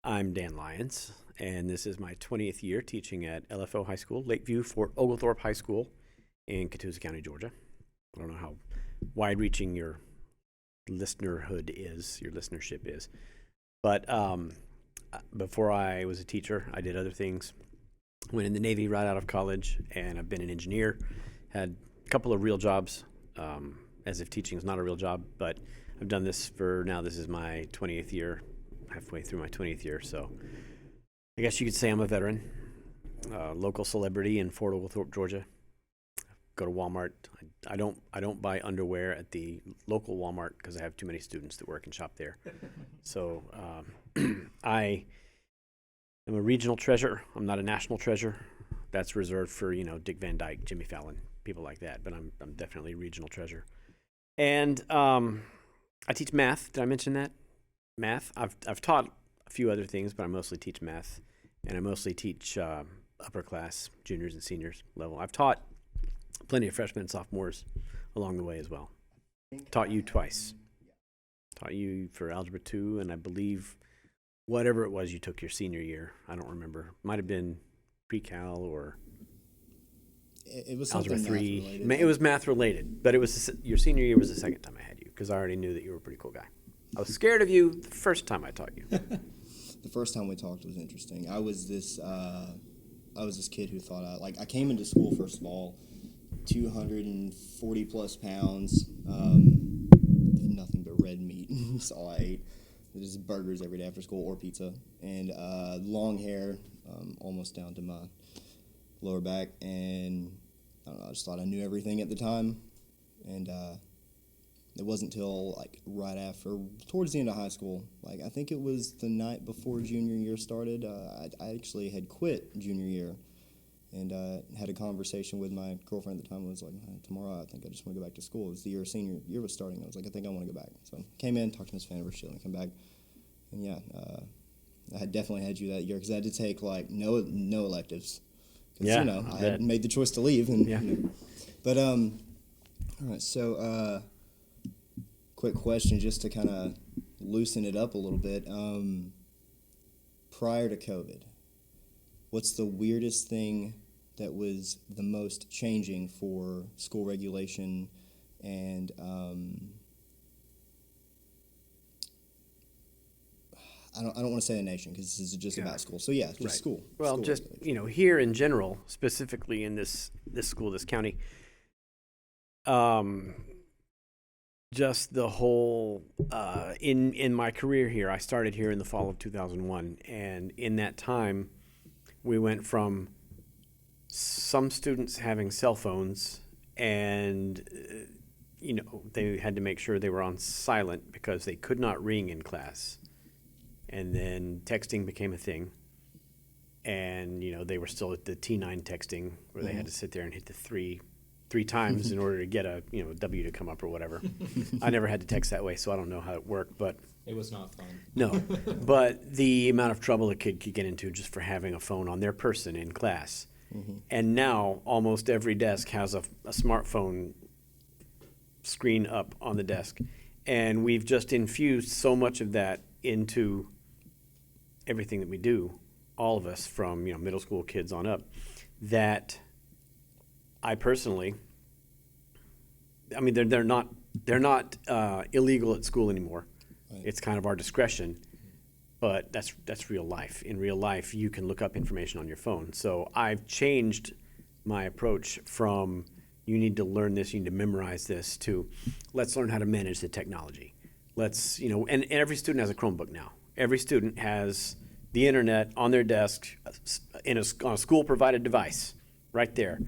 I'm Dan Lyons, and this is my 20th year teaching at LFO High School, Lakeview Fort-Oglethorpe High School in Catoosa County, Georgia. I don't know how wide-reaching your listenership is. But before I was a teacher, I did other things. Went in the Navy right out of college, and I've been an engineer. Had a couple of real jobs, as if teaching is not a real job, but I've done this for now. This is my 20th year, halfway through my 20th year. So I guess you could say I'm a veteran, local celebrity in Fort Oglethorpe, Georgia. Go to Walmart. I don't buy underwear at the local Walmart because I have too many students that work and shop there. So I am a regional treasure. I'm not a national treasure. That's reserved for Dick Van Dyke, Jimmy Fallon, people like that. But I'm definitely a regional treasure. And I teach math. Did I mention that? Math. I've taught a few other things, but I mostly teach math, and I mostly teach upper class, juniors and seniors level. I've taught plenty of freshmen and sophomores along the way as well. Taught you twice. Taught you for Algebra 2, and I believe whatever it was you took your senior year. I don't remember. Might have been pre-cal or it was Algebra 3. math-related. It was math-related, but it was your senior year was the second time I had you because I already knew that you were a pretty cool guy. I was scared of you the first time I taught you. The first time we talked was interesting. I was this kid who thought I came into school, first of all, 240 plus pounds, nothing but red meat. That's all I ate. Just burgers every day after school or pizza, and long hair, almost down to my lower back, and I don't know, I just thought I knew everything at the time, and it wasn't until right after, towards the end of high school, I think it was the night before junior year started, I actually had quit junior year, and had a conversation with my girlfriend at the time. I was like, tomorrow I think I just want to go back to school. It was the year senior year was starting. I was like, I think I want to go back. So came in, talked to Miss Fanner, chilling, come back, and yeah, I had definitely had you that year because I had to take no electives. Yeah, I had made the choice to leave, and yeah. But all right, so quick question just to kind of loosen it up a little bit. Prior to COVID, what's the weirdest thing that was the most changing for school regulation and I don't want to say the nation because this is just about school. So yeah, just right. school. Well, school just regulation. Here in general, specifically in this school, this county, just the whole in my career here, I started here in the fall of 2001, and in that time, we went from some students having cell phones, and they had to make sure they were on silent because they could not ring in class. And then texting became a thing, and they were still at the T9 texting where they had to sit there and hit the three times in order to get a W to come up or whatever. I never had to text that way, so I don't know how it worked, but it was not fun. No, but the amount of trouble a kid could get into just for having a phone on their person in class. And now almost every desk has a smartphone screen up on the desk, and we've just infused so much of that into everything that we do, all of us from middle school kids on up, that I personally, I mean they're not illegal at school anymore. Right. It's kind of our discretion, but that's real life. In real life, you can look up information on your phone. So I've changed my approach from you need to learn this, you need to memorize this, to let's learn how to manage the technology. Let's and every student has a Chromebook now. Every student has the internet on their desk on a school-provided device right there.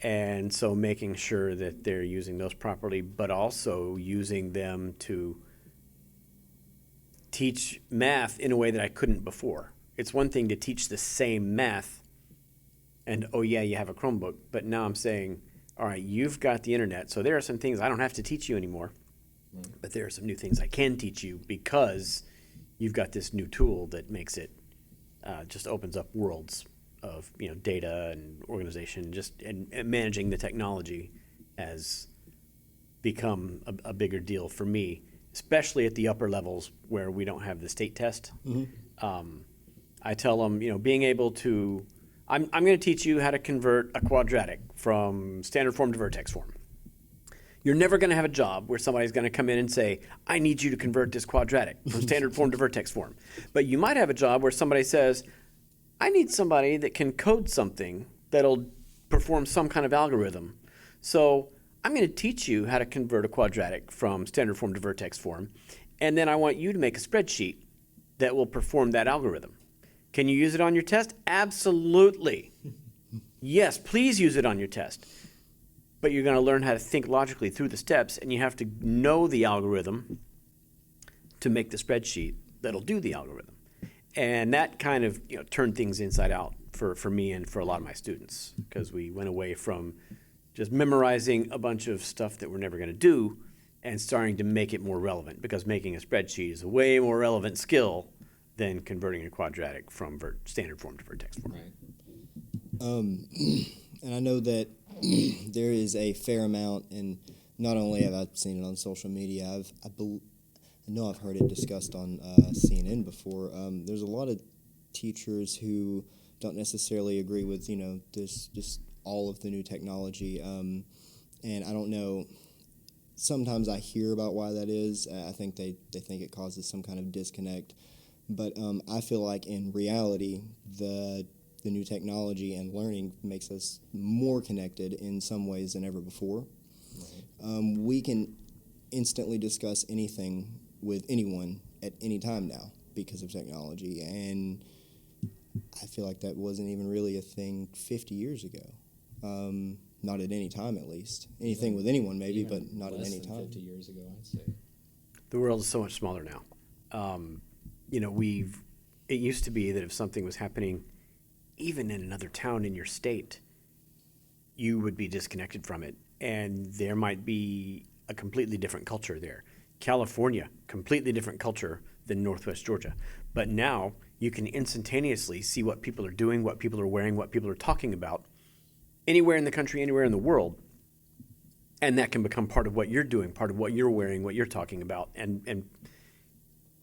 And so making sure that they're using those properly, but also using them to teach math in a way that I couldn't before. It's one thing to teach the same math and, oh yeah, you have a Chromebook, but now I'm saying, all right, you've got the internet, so there are some things I don't have to teach you anymore, but there are some new things I can teach you because you've got this new tool that makes it, just opens up worlds of data and organization, and managing the technology has become a bigger deal for me, especially at the upper levels where we don't have the state test. I tell them, being able to, I'm going to teach you how to convert a quadratic from standard form to vertex form. You're never going to have a job where somebody's going to come in and say, I need you to convert this quadratic from standard form to vertex form. But you might have a job where somebody says, I need somebody that can code something that'll perform some kind of algorithm. So I'm going to teach you how to convert a quadratic from standard form to vertex form. And then I want you to make a spreadsheet that will perform that algorithm. Can you use it on your test? Absolutely. Yes, please use it on your test. But you're going to learn how to think logically through the steps, and you have to know the algorithm to make the spreadsheet that'll do the algorithm. And that kind of turned things inside out for me and for a lot of my students, because we went away from just memorizing a bunch of stuff that we're never going to do and starting to make it more relevant, because making a spreadsheet is a way more relevant skill than converting a quadratic from standard form to vertex form. Right. And I know that there is a fair amount, and not only have I seen it on social media, I know I've heard it discussed on CNN before. There's a lot of teachers who don't necessarily agree with this just all of the new technology, and I don't know. Sometimes I hear about why that is. I think they think it causes some kind of disconnect, but I feel like in reality the new technology and learning makes us more connected in some ways than ever before. Right. We can instantly discuss anything with anyone at any time now because of technology, and I feel like that wasn't even really a thing 50 years ago. Not at any time, at least. Anything with anyone, maybe, but not at any time. 50 years ago, I'd say. The world is so much smaller now. It used to be that if something was happening even in another town in your state, you would be disconnected from it, and there might be a completely different culture there. California, completely different culture than Northwest Georgia. But now you can instantaneously see what people are doing, what people are wearing, what people are talking about, anywhere in the country, anywhere in the world. And that can become part of what you're doing, part of what you're wearing, what you're talking about, and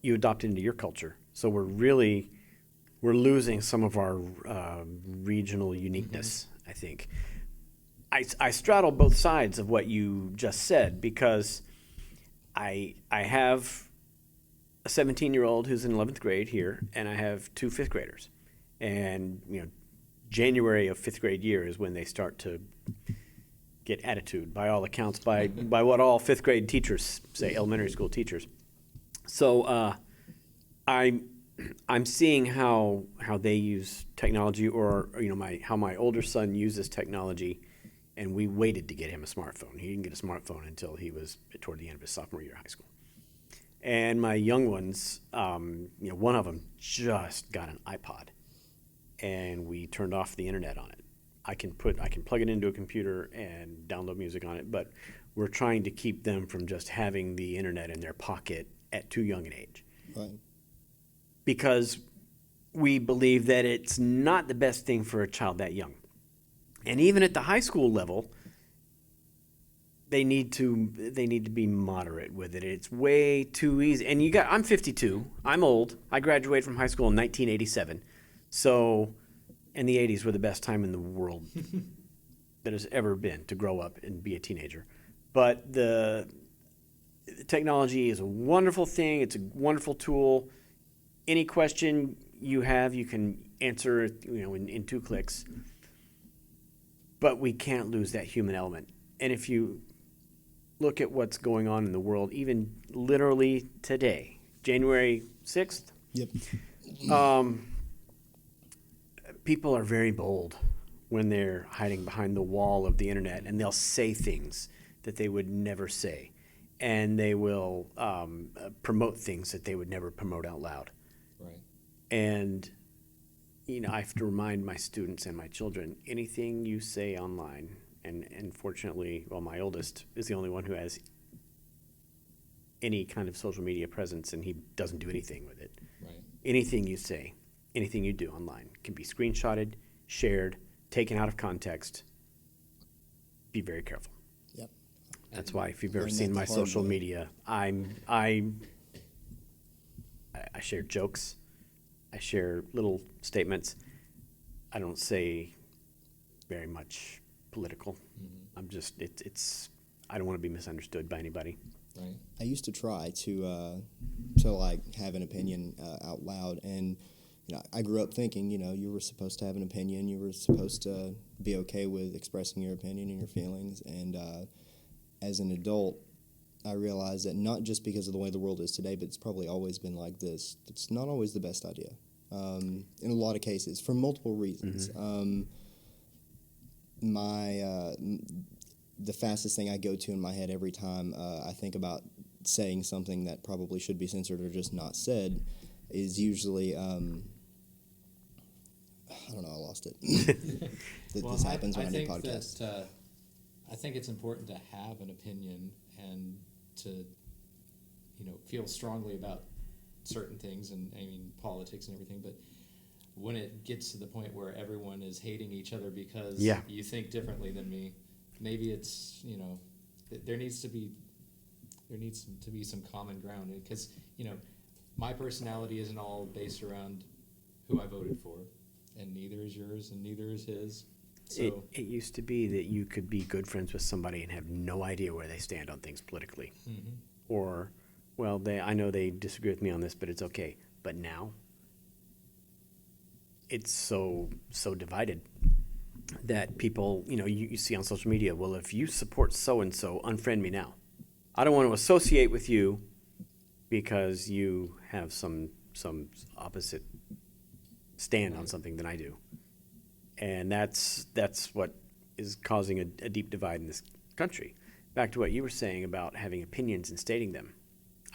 you adopt it into your culture. So we're losing some of our regional uniqueness, I think. I straddle both sides of what you just said, because I have a 17-year-old who's in 11th grade here, and I have two 5th graders. And, January of 5th grade year is when they start to get attitude, by all accounts, by what all 5th grade teachers say, elementary school teachers. So I'm seeing how they use technology, or how my older son uses technology, and we waited to get him a smartphone. He didn't get a smartphone until he was toward the end of his sophomore year of high school. And my young ones, one of them just got an iPod, and we turned off the internet on it. I can plug it into a computer and download music on it, but we're trying to keep them from just having the internet in their pocket at too young an age. Right. Because we believe that it's not the best thing for a child that young. And even at the high school level, they need to be moderate with it. It's way too easy. And I'm 52. I'm old. I graduated from high school in 1987. So, and the 80s were the best time in the world that has ever been to grow up and be a teenager. But the technology is a wonderful thing. It's a wonderful tool. Any question you have, you can answer in 2 clicks. But we can't lose that human element. And if you look at what's going on in the world, even literally today, January 6th, Yep. People are very bold when they're hiding behind the wall of the internet, and they'll say things that they would never say. And they will promote things that they would never promote out loud. Right. And I have to remind my students and my children, anything you say online, and fortunately, my oldest is the only one who has any kind of social media presence, and he doesn't do anything with it. Right. Anything you say, anything you do online can be screenshotted, shared, taken out of context. Be very careful. Yep. That's why if you've ever Learn seen that my the hard social way. media, I share jokes. I share little statements. I don't say very much political. I'm just, I don't want to be misunderstood by anybody. Right. I used to try to like have an opinion out loud, and I grew up thinking you were supposed to have an opinion, you were supposed to be okay with expressing your opinion and your feelings, and as an adult, I realized that not just because of the way the world is today, but it's probably always been like this. It's not always the best idea in a lot of cases for multiple reasons. Mm-hmm. The fastest thing I go to in my head every time I think about saying something that probably should be censored or just not said is usually, I don't know, I lost it. This happens when I do podcasts. I think it's important to have an opinion and to, feel strongly about certain things, and I mean politics and everything, but when it gets to the point where everyone is hating each other because you think differently than me, maybe it's, there needs to be some common ground, because, my personality isn't all based around who I voted for, and neither is yours, and neither is his. So It used to be that you could be good friends with somebody and have no idea where they stand on things politically. Mm-hmm. Or, well, I know they disagree with me on this, but it's okay. But now, it's so divided that people, you see on social media, well, if you support so-and-so, unfriend me now. I don't want to associate with you because you have some opposite stand on something than I do. And that's what is causing a deep divide in this country. Back to what you were saying about having opinions and stating them.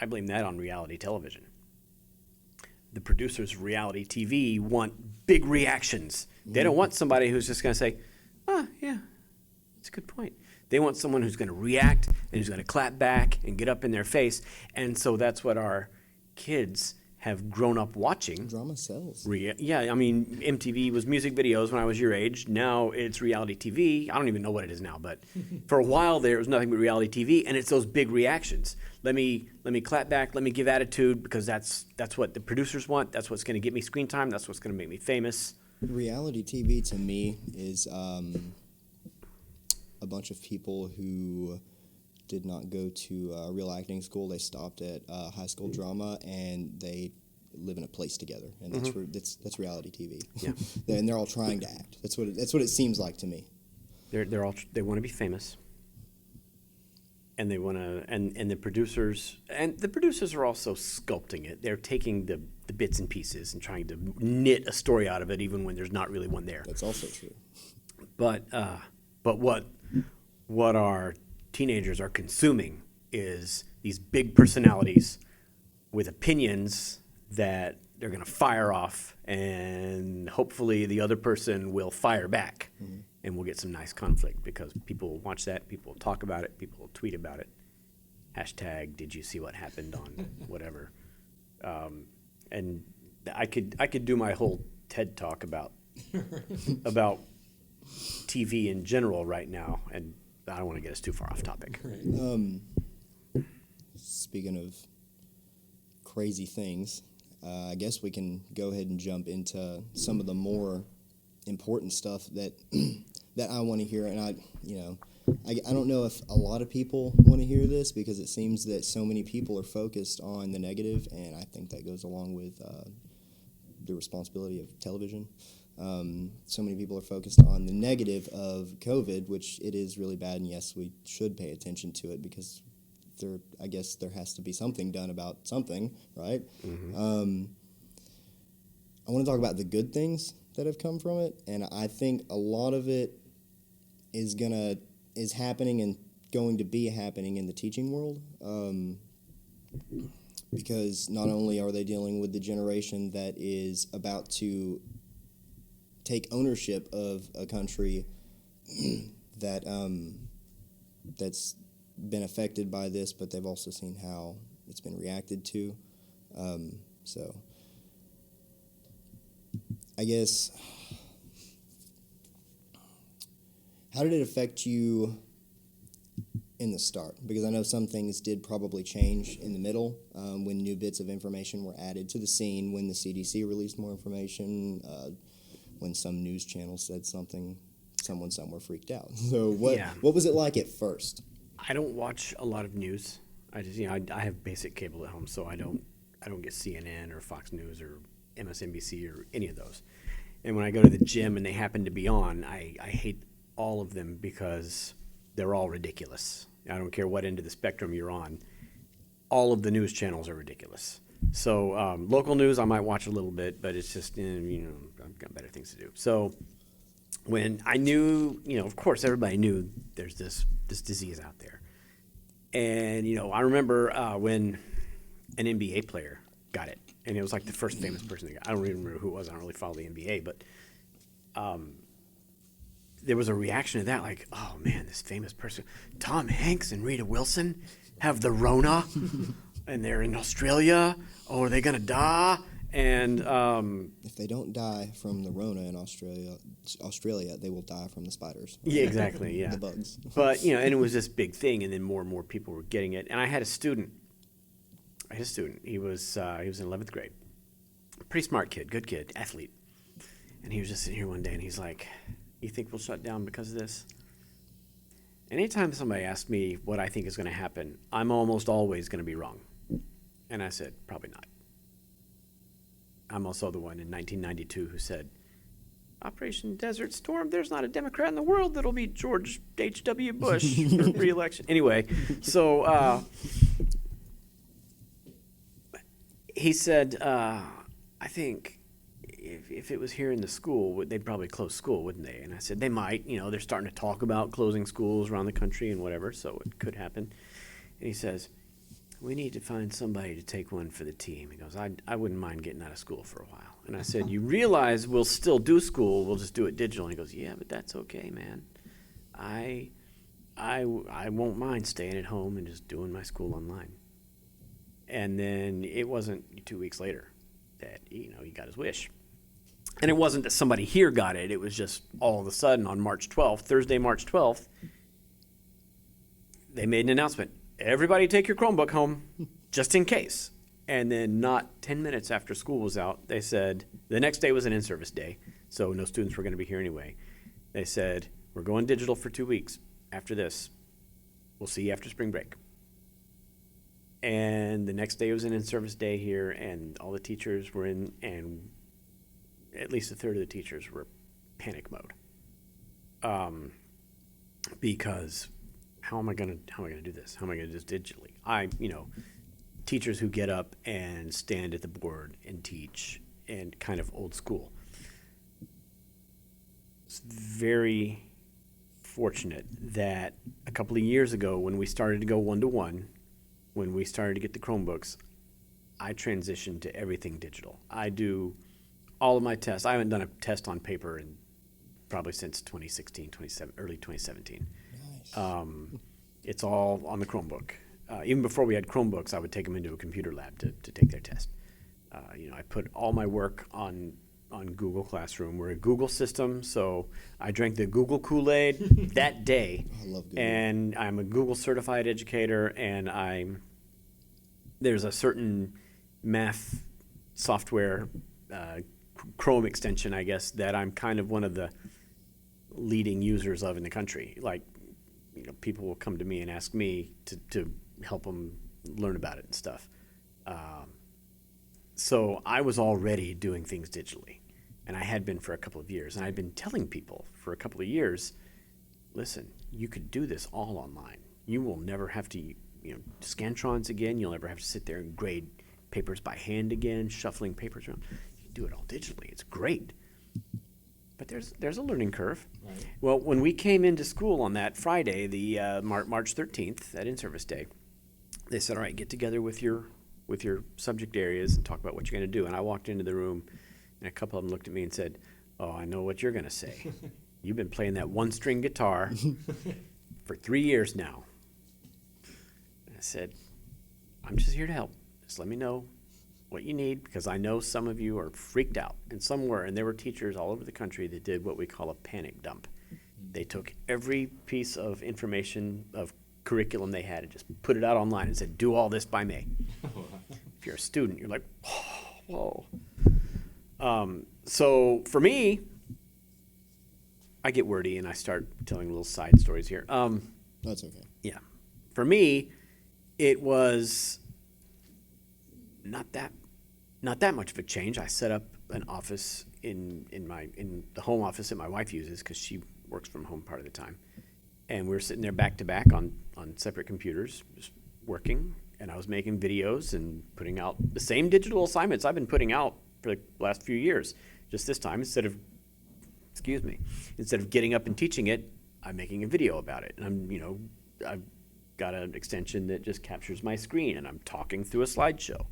I blame that on reality television. The producers of reality TV want big reactions. They don't want somebody who's just going to say, yeah, that's a good point. They want someone who's going to react and who's going to clap back and get up in their face. And so that's what our kids have grown up watching. Drama sells. Yeah, I mean, MTV was music videos when I was your age. Now it's reality TV. I don't even know what it is now, but for a while there was nothing but reality TV, and it's those big reactions. Let me clap back. Let me give attitude, because that's what the producers want. That's what's going to get me screen time. That's what's going to make me famous. Reality TV to me is a bunch of people who did not go to real acting school. They stopped at high school drama, and they live in a place together, and that's reality TV. Yeah, and they're all trying to act. That's what it seems like to me. They want to be famous, and they want to, and the producers are also sculpting it. They're taking the bits and pieces and trying to knit a story out of it, even when there's not really one there. That's also true. But what our teenagers are consuming is these big personalities with opinions that they're going to fire off, and hopefully the other person will fire back, and we'll get some nice conflict, because people will watch that, people will talk about it, people will tweet about it. Hashtag, did you see what happened on whatever? And I could do my whole TED talk about TV in general right now, and I don't want to get us too far off topic. Speaking of crazy things, I guess we can go ahead and jump into some of the more important stuff that I want to hear. And I don't know if a lot of people want to hear this, because it seems that so many people are focused on the negative, and I think that goes along with the responsibility of television. So many people are focused on the negative of COVID, which it is really bad, and yes, we should pay attention to it, because I guess there has to be something done about something, right? Mm-hmm. I want to talk about the good things that have come from it, and I think a lot of it is happening and going to be happening in the teaching world, because not only are they dealing with the generation that is about to take ownership of a country that's been affected by this, but they've also seen how it's been reacted to. So I guess, how did it affect you in the start? Because I know some things did probably change in the middle when new bits of information were added to the scene, when the CDC released more information, when some news channel said something, someone somewhere freaked out. So what was it like at first? I don't watch a lot of news. I just, I have basic cable at home, so I don't get CNN or Fox News or MSNBC or any of those. And when I go to the gym and they happen to be on, I hate all of them because they're all ridiculous. I don't care what end of the spectrum you're on. All of the news channels are ridiculous. So local news I might watch a little bit, but it's just, I've got better things to do. So when I knew, of course everybody knew there's this disease out there. And, I remember when an NBA player got it, and it was like the first famous person that got it. I don't even remember who it was. I don't really follow the NBA, but there was a reaction to that, like, oh man, this famous person, Tom Hanks and Rita Wilson have the Rona, and they're in Australia. Oh, are they gonna die? And if they don't die from the Rona in Australia, they will die from the spiders. Yeah, exactly. Yeah, the bugs. But and it was this big thing, and then more and more people were getting it. And I had a student. He was in 11th grade. Pretty smart kid, good kid, athlete. And he was just sitting here one day, and he's like, "You think we'll shut down because of this?" And anytime somebody asks me what I think is going to happen, I'm almost always going to be wrong. And I said, probably not. I'm also the one in 1992 who said, Operation Desert Storm, there's not a Democrat in the world that'll beat George H.W. Bush for re-election. Anyway, so he said, I think if it was here in the school, they'd probably close school, wouldn't they? And I said, they might. They're starting to talk about closing schools around the country and whatever, so it could happen. And he says, we need to find somebody to take one for the team. He goes, I wouldn't mind getting out of school for a while. And I said, you realize we'll still do school, we'll just do it digital. And he goes, yeah, but that's okay, man. I won't mind staying at home and just doing my school online. And then it wasn't 2 weeks later that, he got his wish. And it wasn't that somebody here got it. It was just all of a sudden on Thursday, March 12th, they made an announcement. Everybody take your Chromebook home, just in case. And then not 10 minutes after school was out, they said, the next day was an in-service day, so no students were going to be here anyway. They said, we're going digital for 2 weeks. After this, we'll see you after spring break. And the next day was an in-service day here, and all the teachers were in, and at least a third of the teachers were panic mode. Because how am I gonna do this? How am I gonna do this digitally? Teachers who get up and stand at the board and teach, and kind of old school. It's very fortunate that a couple of years ago, when we started to go one-to-one, when we started to get the Chromebooks, I transitioned to everything digital. I do all of my tests. I haven't done a test on paper in probably since 2016, early 2017. Nice. It's all on the Chromebook. Even before we had Chromebooks, I would take them into a computer lab to take their test. I put all my work on Google Classroom. We're a Google system, so I drank the Google Kool-Aid that day. I love Google. And I'm a Google certified educator, and there's a certain math software Chrome extension, I guess, that I'm kind of one of the leading users of in the country. Like, people will come to me and ask me to help them learn about it and stuff. So I was already doing things digitally, and I had been for a couple of years. And I'd been telling people for a couple of years, listen, you could do this all online. You will never have to, Scantrons again. You'll never have to sit there and grade papers by hand again, shuffling papers around. You do it all digitally. It's great. But there's a learning curve. Right. Well, when we came into school on that Friday, the March 13th, that in-service day, they said, all right, get together with your subject areas and talk about what you're going to do. And I walked into the room, and a couple of them looked at me and said, oh, I know what you're going to say. You've been playing that one-string guitar for 3 years now. And I said, I'm just here to help. Just let me know what you need, because I know some of you are freaked out, and some were, and there were teachers all over the country that did what we call a panic dump. They took every piece of information of curriculum they had and just put it out online and said, do all this by May. If you're a student, you're like, whoa. So for me, I get wordy and I start telling little side stories here. That's okay. Yeah. For me, it was not that much of a change. I set up an office in the home office that my wife uses because she works from home part of the time. And we were sitting there back to back on separate computers, just working. And I was making videos and putting out the same digital assignments I've been putting out for the last few years. Just this time, instead of getting up and teaching it, I'm making a video about it. And I've got an extension that just captures my screen, and I'm talking through a slideshow.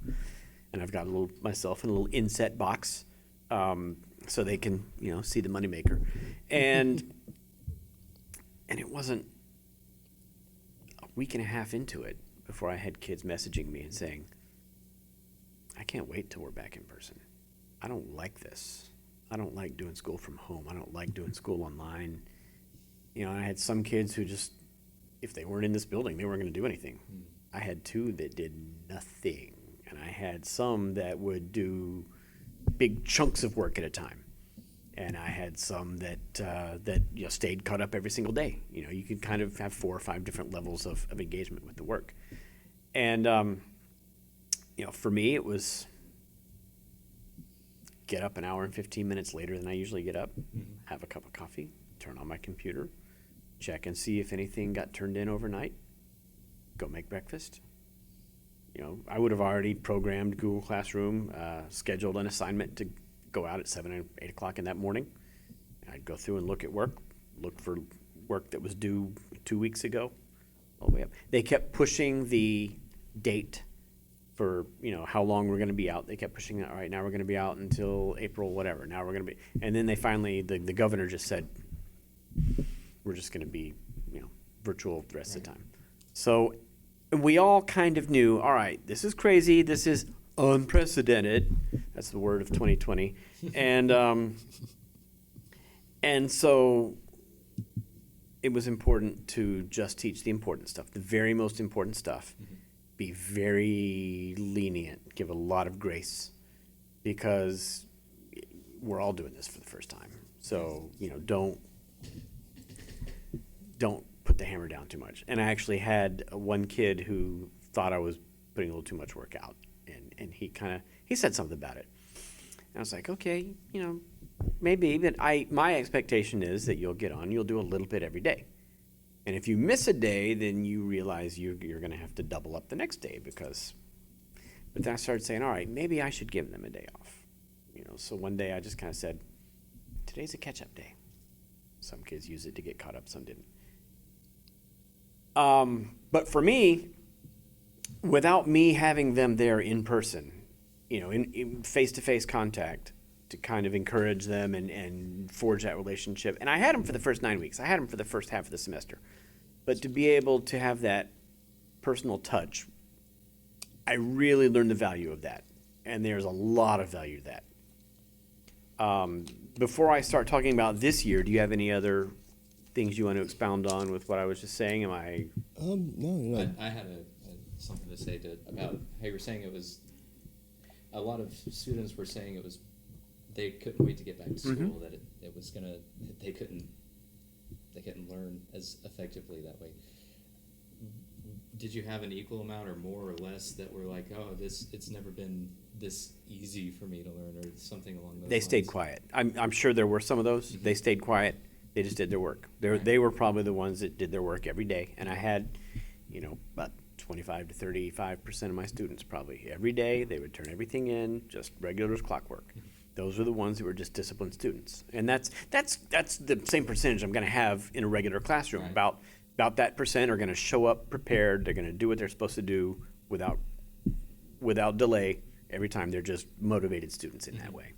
And I've got myself in a little inset box, so they can, see the moneymaker. And it wasn't a week and a half into it before I had kids messaging me and saying, I can't wait till we're back in person. I don't like this. I don't like doing school from home. I don't like doing school online. I had some kids who just, if they weren't in this building, they weren't going to do anything. I had 2 that did nothing. And I had some that would do big chunks of work at a time. And I had some that stayed caught up every single day. You could kind of have 4 or 5 different levels of engagement with the work. And, for me, it was get up an hour and 15 minutes later than I usually get up, have a cup of coffee, turn on my computer, check and see if anything got turned in overnight, go make breakfast. I would have already programmed Google Classroom, scheduled an assignment to go out at 7 or 8 o'clock in that morning. I'd go through and look for work that was due 2 weeks ago, all the way up. They kept pushing the date for, how long we're going to be out. They kept pushing it. All right, now we're going to be out until April, whatever. Now we're going to be, and then they finally, the governor just said, we're just going to be, virtual the rest of the time. So we all kind of knew, all right, this is crazy. This is unprecedented. That's the word of 2020. And so it was important to just teach the important stuff, the very most important stuff. Be very lenient, give a lot of grace, because we're all doing this for the first time. So, don't put the hammer down too much. And I actually had one kid who thought I was putting a little too much work out, and he said something about it. And I was like, okay, maybe, but my expectation is that you'll do a little bit every day. And if you miss a day, then you realize you're going to have to double up the next day but then I started saying, all right, maybe I should give them a day off. So one day I just kind of said, today's a catch-up day. Some kids use it to get caught up, some didn't. But for me, without me having them there in person, in face-to-face contact, to kind of encourage them and forge that relationship. And I had them for the first 9 weeks. I had them for the first half of the semester. But to be able to have that personal touch, I really learned the value of that. And there's a lot of value to that. Before I start talking about this year, do you have any other things you want to expound on with what I was just saying? No. I had something to say about how you were saying it was, a lot of students were saying it was, they couldn't wait to get back to school, that it was gonna, they couldn't learn as effectively that way. Did you have an equal amount or more or less that were like, oh, it's never been this easy for me to learn, or something along those lines? They stayed quiet. I'm sure there were some of those. They stayed quiet. They just did their work. They were probably the ones that did their work every day. And I had, about 25 to 35% of my students probably every day. They would turn everything in, just regular as clockwork. Those were the ones that were just disciplined students. And that's the same percentage I'm going to have in a regular classroom. Right. About that percent are going to show up prepared. They're going to do what they're supposed to do without delay every time. They're just motivated students in that way.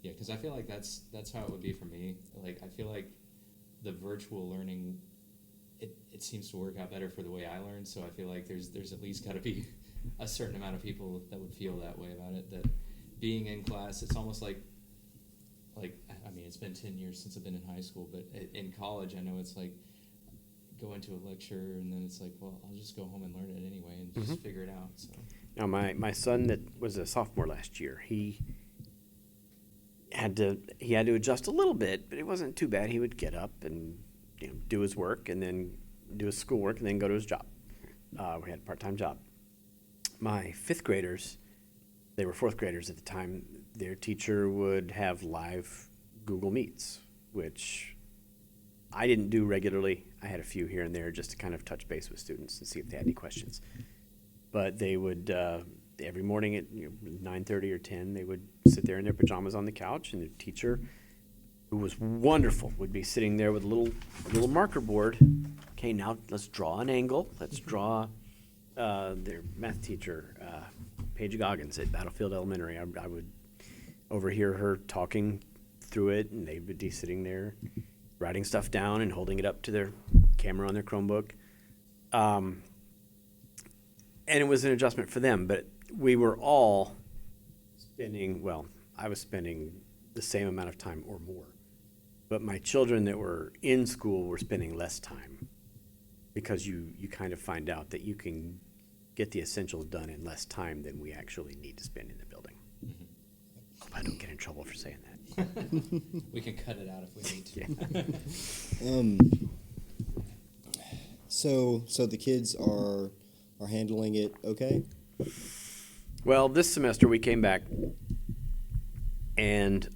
Yeah, because I feel like that's how it would be for me. Like, I feel like the virtual learning, it seems to work out better for the way I learn. So I feel like there's at least got to be a certain amount of people that would feel that way about it. That being in class, it's almost like I mean, it's been 10 years since I've been in high school, but in college, I know it's like go into a lecture and then it's like, well, I'll just go home and learn it anyway and just figure it out. So Now, my son that was a sophomore last year, he had to adjust a little bit, but it wasn't too bad. He would get up and do his work and then do his schoolwork and then go to his job. We had a part-time job. My fifth graders, they were fourth graders at the time, their teacher would have live Google Meets, which I didn't do regularly. I had a few here and there just to kind of touch base with students and see if they had any questions. But they would, every morning at 9:30 or 10, they would sit there in their pajamas on the couch, and the teacher, who was wonderful, would be sitting there with a little marker board. Okay, now let's draw an angle. Let's draw their math teacher, Paige Goggins at Battlefield Elementary. I would overhear her talking through it, and they would be sitting there writing stuff down and holding it up to their camera on their Chromebook. And it was an adjustment for them, but we were all I was spending the same amount of time or more. But my children that were in school were spending less time, because you kind of find out that you can get the essentials done in less time than we actually need to spend in the building. Hope I don't get in trouble for saying that. we can cut it out if we need to. So the kids are handling it okay? Well, this semester we came back and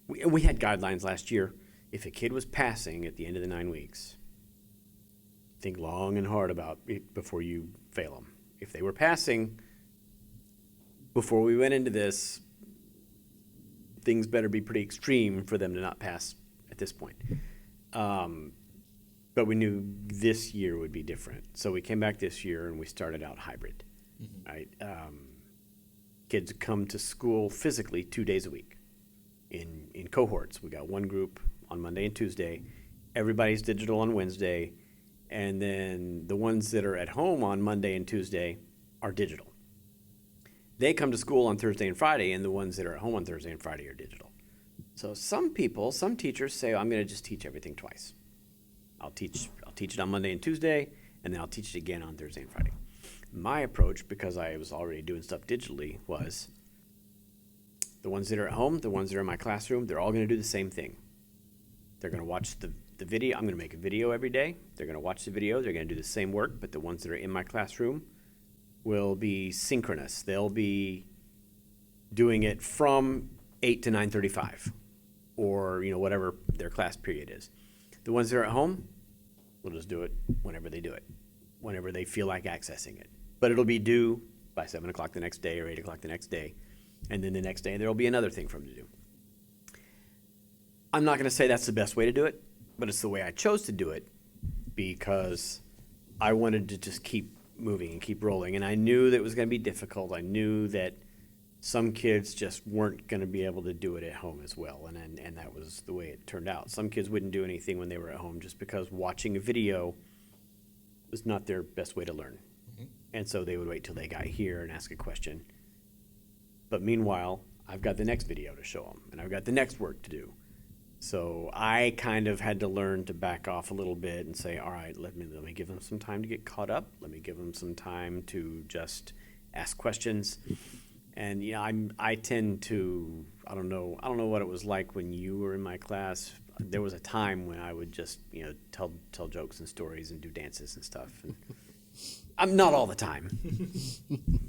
we had guidelines last year. If a kid was passing at the end of the 9 weeks, think long and hard about it before you fail them. If they were passing before we went into this, things better be pretty extreme for them to not pass at this point. But we knew this year would be different. So we came back this year and we started out hybrid, right? Kids come to school physically 2 days a week in cohorts. We got one group on Monday and Tuesday. Everybody's digital on Wednesday. And then the ones that are at home on Monday and Tuesday are digital. They come to school on Thursday and Friday, and the ones that are at home on Thursday and Friday are digital. So some teachers say, I'm going to just teach everything twice. I'll teach it on Monday and Tuesday, and then I'll teach it again on Thursday and Friday. My approach, because I was already doing stuff digitally, was the ones that are at home, the ones that are in my classroom, they're all going to do the same thing. They're going to watch the video. I'm going to make a video every day. They're going to watch the video. They're going to do the same work, but the ones that are in my classroom will be synchronous. They'll be doing it from 8 to 9:35 or whatever their class period is. The ones that are at home, we'll just do it whenever they do it, whenever they feel like accessing it. But it'll be due by 7 o'clock the next day or 8 o'clock the next day. And then the next day, there'll be another thing for them to do. I'm not going to say that's the best way to do it, but it's the way I chose to do it because I wanted to just keep moving and keep rolling. And I knew that it was going to be difficult. I knew that some kids just weren't going to be able to do it at home as well, and that was the way it turned out. Some kids wouldn't do anything when they were at home just because watching a video was not their best way to learn. And so they would wait till they got here and ask a question. But meanwhile, I've got the next video to show them, and I've got the next work to do. So I kind of had to learn to back off a little bit and say, all right, let me give them some time to get caught up. Let me give them some time to just ask questions. And I tend to, I don't know what it was like when you were in my class. There was a time when I would just, tell jokes and stories and do dances and stuff. And I'm not all the time,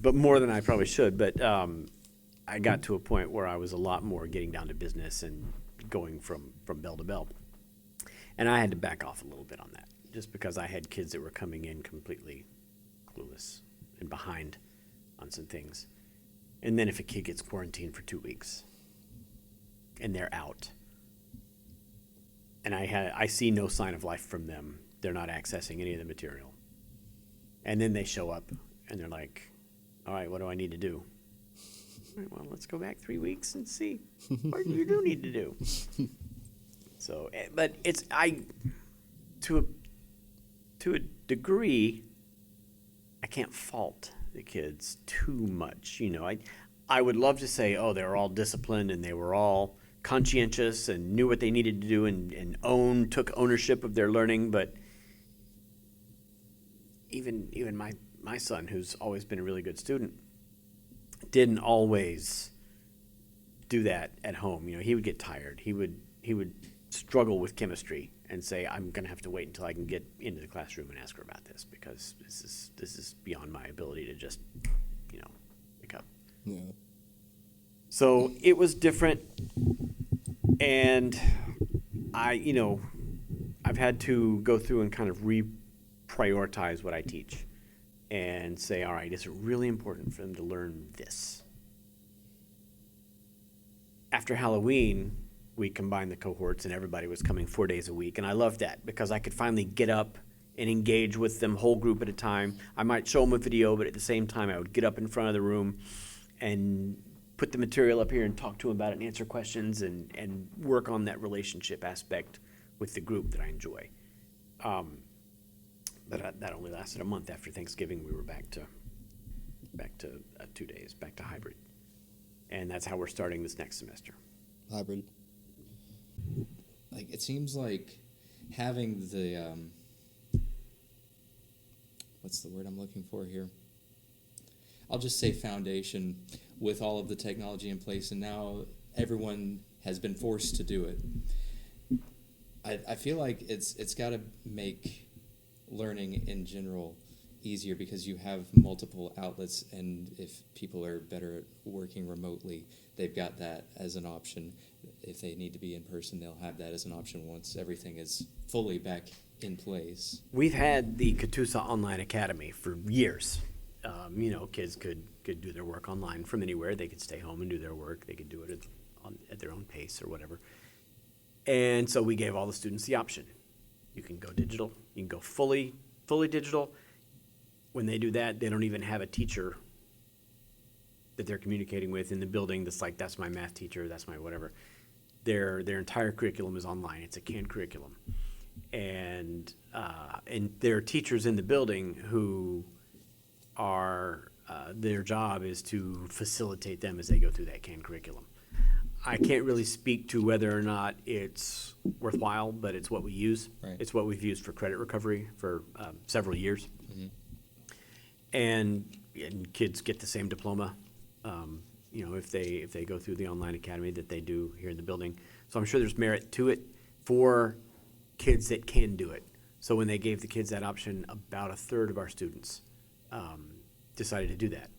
but more than I probably should. But I got to a point where I was a lot more getting down to business and going from bell to bell. And I had to back off a little bit on that, just because I had kids that were coming in completely clueless and behind on some things. And then if a kid gets quarantined for 2 weeks and they're out, and I see no sign of life from them, they're not accessing any of the material. And then they show up and they're like, all right, what do I need to do? All right, well, let's go back 3 weeks and see what you do need to do. So, but to a degree, I can't fault the kids too much. I would love to say, oh, they were all disciplined and they were all conscientious and knew what they needed to do and took ownership of their learning. But even my son, who's always been a really good student, didn't always do that at home. He would get tired. He would struggle with chemistry and say, I'm going to have to wait until I can get into the classroom and ask her about this, because this is beyond my ability to just, pick up. Yeah. So it was different, and I've had to go through and kind of reprioritize what I teach and say, all right, is it really important for them to learn this? After Halloween, we combined the cohorts and everybody was coming 4 days a week, and I loved that because I could finally get up and engage with them, whole group at a time. I might show them a video, but at the same time I would get up in front of the room and put the material up here and talk to them about it and answer questions and work on that relationship aspect with the group that I enjoy. But that only lasted a month. After Thanksgiving, we were back to 2 days, back to hybrid. And that's how we're starting this next semester. Hybrid. Like, it seems like having the, what's the word I'm looking for here? I'll just say foundation with all of the technology in place, and now everyone has been forced to do it. I feel like it's got to make learning in general easier because you have multiple outlets, and if people are better at working remotely, they've got that as an option. If they need to be in person, they'll have that as an option once everything is fully back in place. We've had the Catoosa Online Academy for years. Kids could do their work online from anywhere. They could stay home and do their work. They could do it at their own pace or whatever. And so we gave all the students the option. You can go digital. You can go fully digital. When they do that, they don't even have a teacher that they're communicating with in the building that's like, that's my math teacher, that's my whatever. Their entire curriculum is online. It's a canned curriculum. And there are teachers in the building who are, their job is to facilitate them as they go through that canned curriculum. I can't really speak to whether or not it's worthwhile, but it's what we use. Right. It's what we've used for credit recovery for several years. Mm-hmm. And kids get the same diploma, if they go through the online academy that they do here in the building. So I'm sure there's merit to it for kids that can do it. So when they gave the kids that option, about a third of our students decided to do that.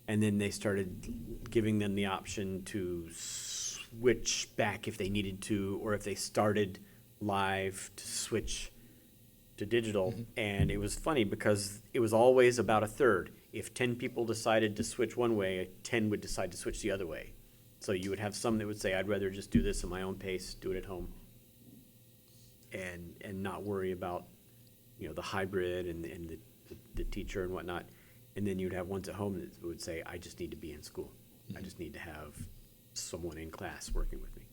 And then they started giving them the option to switch back if they needed to, or if they started live to switch to digital. Mm-hmm. And it was funny because it was always about a third. If 10 people decided to switch one way, 10 would decide to switch the other way. So you would have some that would say, I'd rather just do this at my own pace, do it at home, and not worry about the hybrid and the teacher and whatnot. And then you'd have ones at home that would say, I just need to be in school. Mm-hmm. I just need to have someone in class working with me.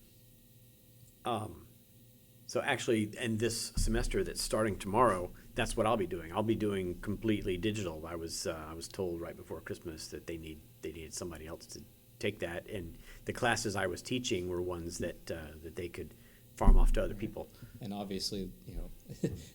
So actually, in this semester that's starting tomorrow, that's what I'll be doing. I'll be doing completely digital. I was told right before Christmas that they needed somebody else to take that, and the classes I was teaching were ones that they could farm off to other people. And obviously,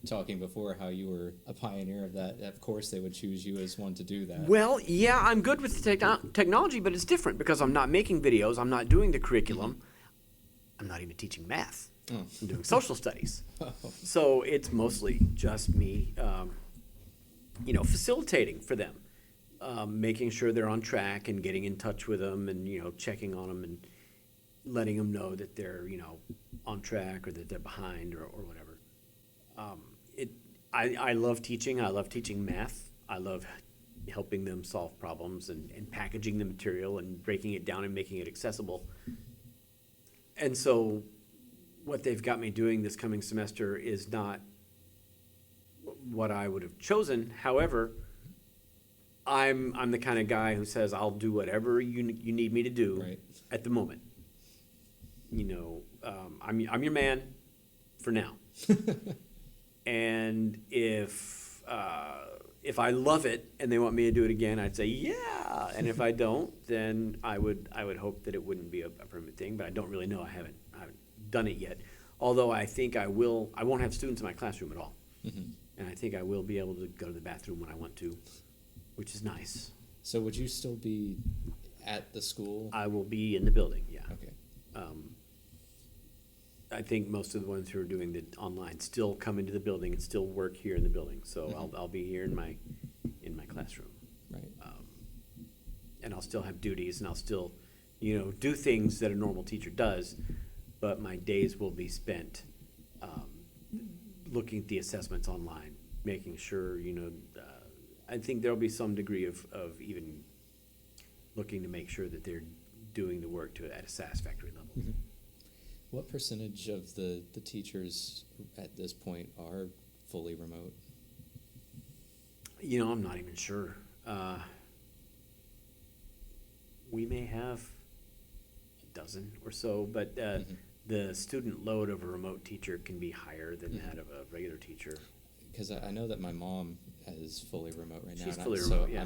talking before how you were a pioneer of that, of course they would choose you as one to do that. Well, yeah, I'm good with the technology, but it's different because I'm not making videos. I'm not doing the curriculum. Mm-hmm. I'm not even teaching math. Oh. I'm doing social studies. Oh. So it's mostly just me, facilitating for them, making sure they're on track and getting in touch with them and, checking on them and letting them know that they're, on track or that they're behind or whatever. I love teaching. I love teaching math. I love helping them solve problems and packaging the material and breaking it down and making it accessible. And so what they've got me doing this coming semester is not what I would have chosen. However, I'm the kind of guy who says I'll do whatever you need me to do right at the moment. I'm your man for now. And if if I love it and they want me to do it again, I'd say yeah. And if I don't, then I would hope that it wouldn't be a permanent thing. But I don't really know. I haven't done it yet. Although I think I will. I won't have students in my classroom at all, and I think I will be able to go to the bathroom when I want to, which is nice. So would you still be at the school? I will be in the building. Yeah. Okay. I think most of the ones who are doing the online still come into the building and still work here in the building. So I'll be here in my classroom. Right. And I'll still have duties, and I'll still, do things that a normal teacher does, but my days will be spent looking at the assessments online, making sure, I think there'll be some degree of even looking to make sure that they're doing the work at a satisfactory level. Mm-hmm. What percentage of the teachers at this point are fully remote? I'm not even sure. We may have a dozen or so, but the student load of a remote teacher can be higher than that of a regular teacher. Because I know that my mom is fully remote right now. She's fully remote, yeah.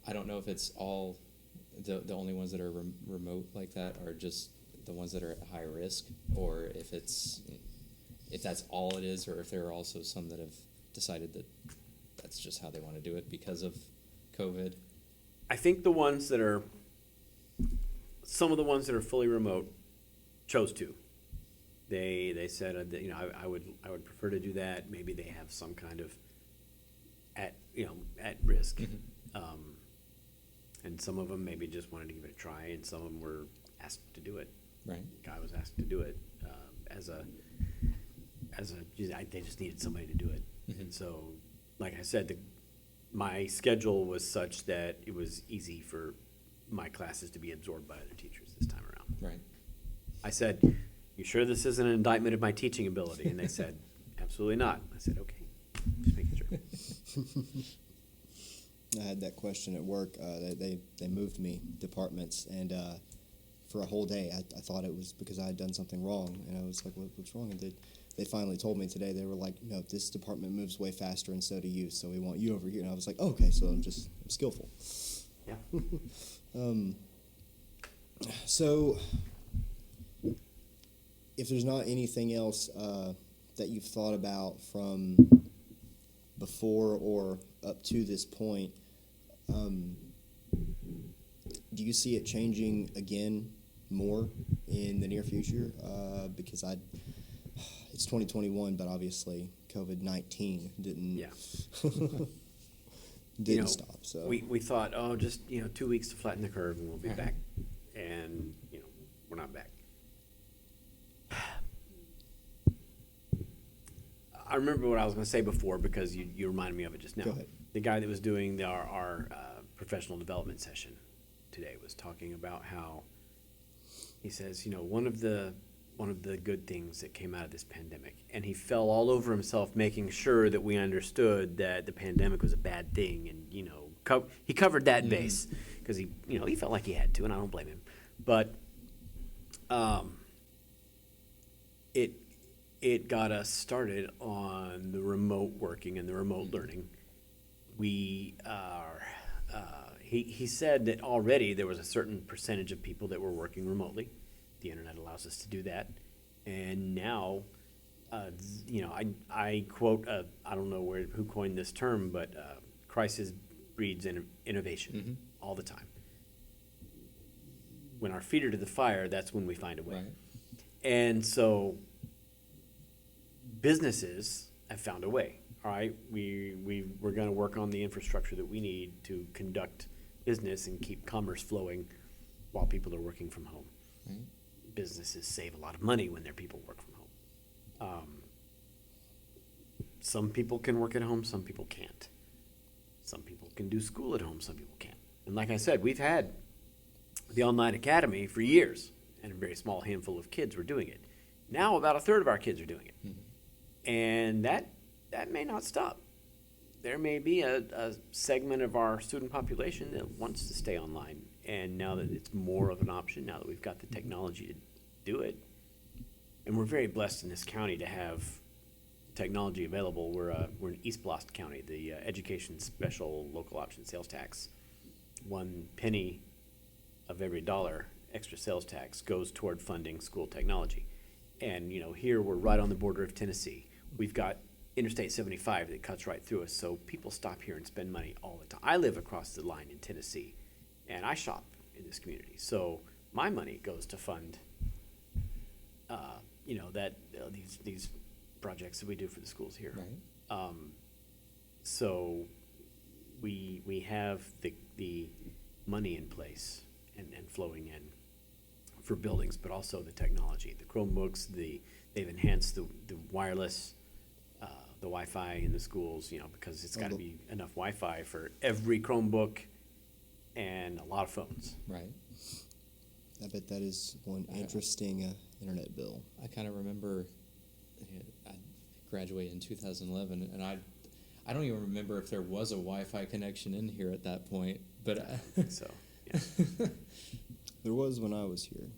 I don't know if it's all the only ones that are remote like that are just the ones that are at high risk, or if that's all it is, or if there are also some that have decided that that's just how they want to do it because of COVID. I think some of the ones that are fully remote chose to. They said that, I would prefer to do that. Maybe they have some kind of at risk, and some of them maybe just wanted to give it a try, and some of them were asked to do it. Right. Guy was asked to do it they just needed somebody to do it. And so, like I said, my schedule was such that it was easy for my classes to be absorbed by other teachers this time around. Right. I said, "You sure this isn't an indictment of my teaching ability?" And they said, "Absolutely not." I said, "Okay, just making sure." I had that question at work. They moved me departments, and for a whole day, I thought it was because I had done something wrong, and I was like, "What's wrong?" And they finally told me today. They were like, "No, this department moves way faster, and so do you. So we want you over here." And I was like, oh, "Okay, so I'm skillful." Yeah. So, if there's not anything else that you've thought about from before or up to this point, do you see it changing again more in the near future? Because it's 2021, but obviously COVID-19 didn't stop. So we thought, just 2 weeks to flatten the curve, and we'll be back, and we're not back. I remember what I was going to say before because you reminded me of it just now. Go ahead. The guy that was doing our professional development session today was talking about how he says, one of the good things that came out of this pandemic, and he fell all over himself making sure that we understood that the pandemic was a bad thing, and he covered that base because he felt like he had to, and I don't blame him, but it got us started on the remote working and the remote learning. We are. He said that already there was a certain percentage of people that were working remotely. The internet allows us to do that, and now, I quote. I don't know who coined this term, but crisis breeds innovation all the time. When our feet are to the fire, that's when we find a way. Right. And so, businesses have found a way. All right, we're going to work on the infrastructure that we need to conduct business and keep commerce flowing while people are working from home. Right. Businesses save a lot of money when their people work from home. Some people can work at home, some people can't. Some people can do school at home, some people can't. And like I said, we've had the online academy for years, and a very small handful of kids were doing it. Now about a third of our kids are doing it. And that may not stop. There may be a segment of our student population that wants to stay online. And now that it's more of an option, now that we've got the technology to do it, and we're very blessed in this county to have technology available. We're in East Bluff County. The education special local option sales tax, 1 penny of every dollar extra sales tax goes toward funding school technology. And, here we're right on the border of Tennessee. We've got Interstate 75 that cuts right through us, so people stop here and spend money all the time. I live across the line in Tennessee, and I shop in this community. So my money goes to fund, these projects that we do for the schools here. Right. So we have the money in place and flowing in for buildings, but also the technology, the Chromebooks, they've enhanced the wireless, the Wi-Fi in the schools, because it's got to be enough Wi-Fi for every Chromebook and a lot of phones. Right. I bet that is one interesting internet bill. I kind of remember I graduated in 2011, and I don't even remember if there was a Wi-Fi connection in here at that point. But So, yeah. There was when I was here.